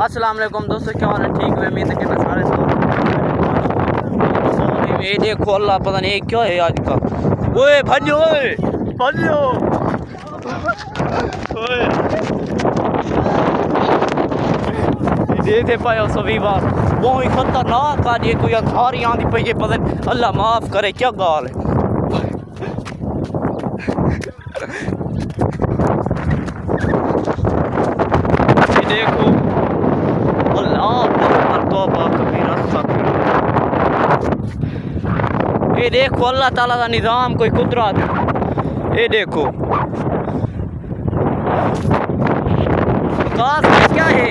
अस्सलाम वालेकुम दोस्तों, क्या हाल है? ठीक है, उम्मीद है कि मैं सारे ये देखो अल्लाह, पता नहीं क्या है आज का। ओए भजो, ओए भजो, ओए देखे पाए सभी बार बहुत ही खतरनाक आज ये कोई अंधारी आंधी पई है, पता नहीं, अल्लाह माफ करे क्या गाल है। ये देखो ये देखो अल्लाह ताला का निज़ाम, कोई कुदरत। ये देखो विकास क्या है।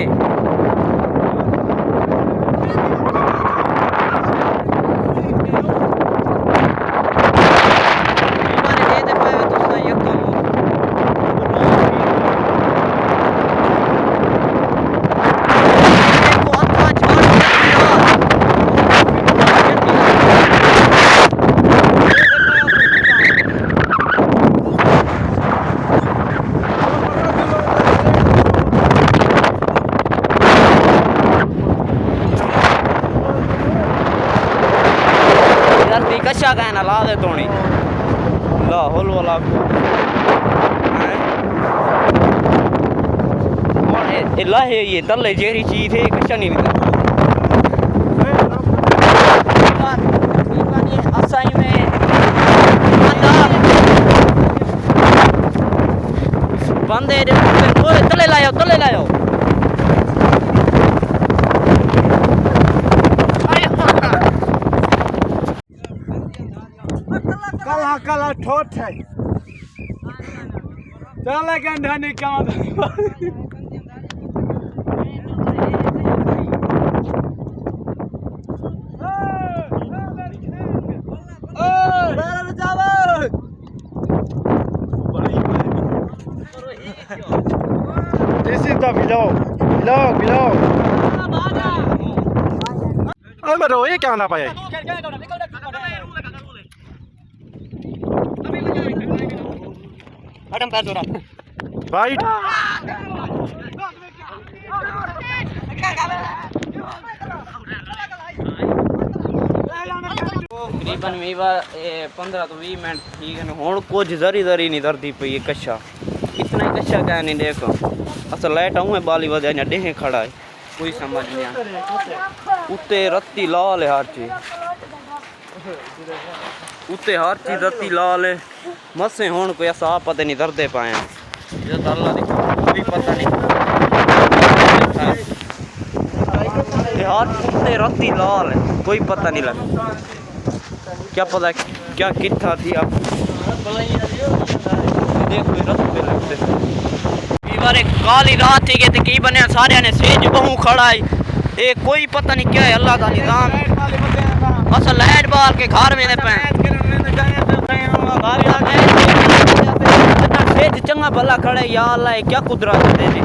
कशा कहना ला दे तोड़ी ला होल वाला ला है ये तले जेरी चीज है कशा नहीं असाई में बंदे तले लाओ तले लाओ। कला कला ठोठ है चला गंधा निकाल This is the below. अब रो ये क्या ना पाए हटम पैर जोरा राइट तकरीबन 15 तो 20 मिनट ठीक है ना। हुण कुछ जरी नहीं धरती पई है कच्छा, इतना ही कच्छा क्या नहीं। देखो असल लाइट आऊँ है बाली वजह डेहे खड़ा है, कोई समझ नहीं आ। उत्ते रत्ती लाल है हर चीज, उत्ते हर चीज रत्ती लाल है। मसे हुण कोई ऐसा पता नहीं धरते पाए अल्लाह दी कोई पता नहीं। हर उत्ते रत्ती लाल है, कोई पता नहीं लगा क्या पता क्या कितना थी। आप देखो रत पे लगते बार काली रात थी गए की बने सारे ने सेज बहु खड़ा है। ये कोई पता नहीं क्या है, अल्लाह का निजाम। असल लाइट बाल के घर में पे सेज चंगा भला खड़े, या अल्लाह क्या कुदरत है तेरी।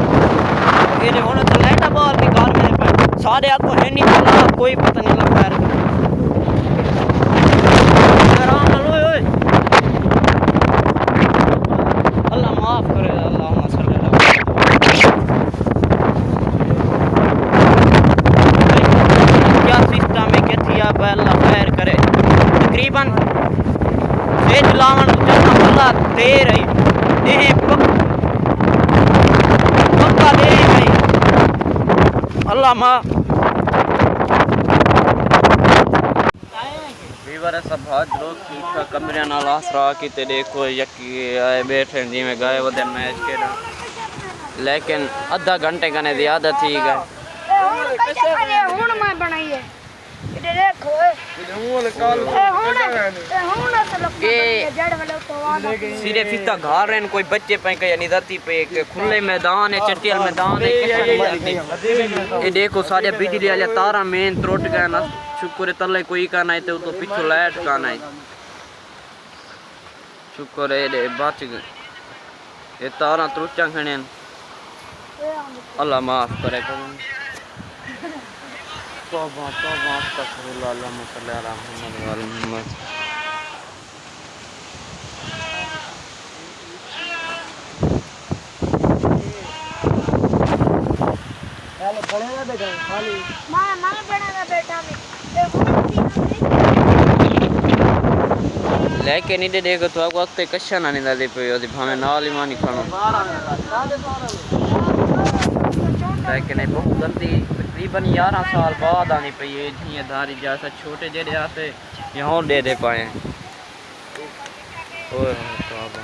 ये होने तो लाइट बाल के घर में पे सारे आपको है नहीं भला, कोई पता नहीं लगता है। अल्लाह माफ करे, अल्लाह क्या सिस्टम है क्या थी आप, अल्लाह खैर करे। तकरीबन सेज लावन अल्लाह दे रही पक्का दे रही अल्लाह माँ सब हाथ लोग ठीक कमरे नाल आसरा की ते देखो यकी आए बैठे जिमें गए वो मैच के, लेकिन आधा घंटे का ज्यादा थी गए। सिर्फ इतना घर है, कोई बच्चे पे कहीं धरती पे खुले मैदान है, चटियल मैदान है। ये देखो सारे बिजली वाले तारा मेन त्रुट गए ना, शुक्र है तले कोई का नहीं तो पीछे लाइट का नहीं, शुक्र है बच गए। ये तारा त्रुचा खड़े, अल्लाह माफ करे। लेके नहीं दे देखो तो आपको वक्त कशा ना नहीं दे पे ओदी भावे नाल ही मानी खानो लेकिन ये बहुत जल्दी तकरीबन 11 साल बाद आनी पई है जी धारी जैसा छोटे जेड़े आते यहाँ दे पाए ओए बाबा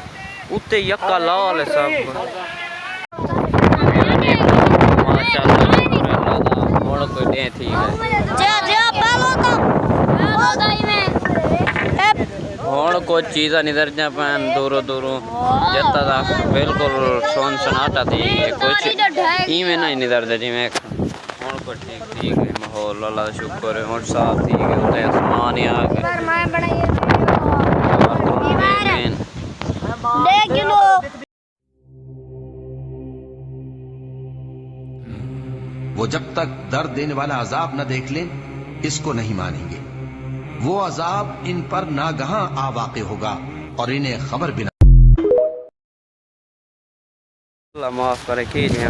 उत्ते यक्का लाल है सब माशाल्लाह और कोई दे ठीक है और कोई चीज़ नहीं दर्जा पैन दूरों दूरों जत्ता था बिल्कुल सोन सनाटा थी कुछ इवें नहीं दर्जा जिमें और को ठीक है माहौल अल्लाह का शुक्र है और साफ ठीक है उधर आसमान ही आ गए वो जब तक दर्द देने वाला अजाब न देख लें इसको नहीं मानेंगे। वो अजाब इन पर नागहां आ वाक़ होगा और इन्हें खबर भी अल्लाह माफ करे कीजिए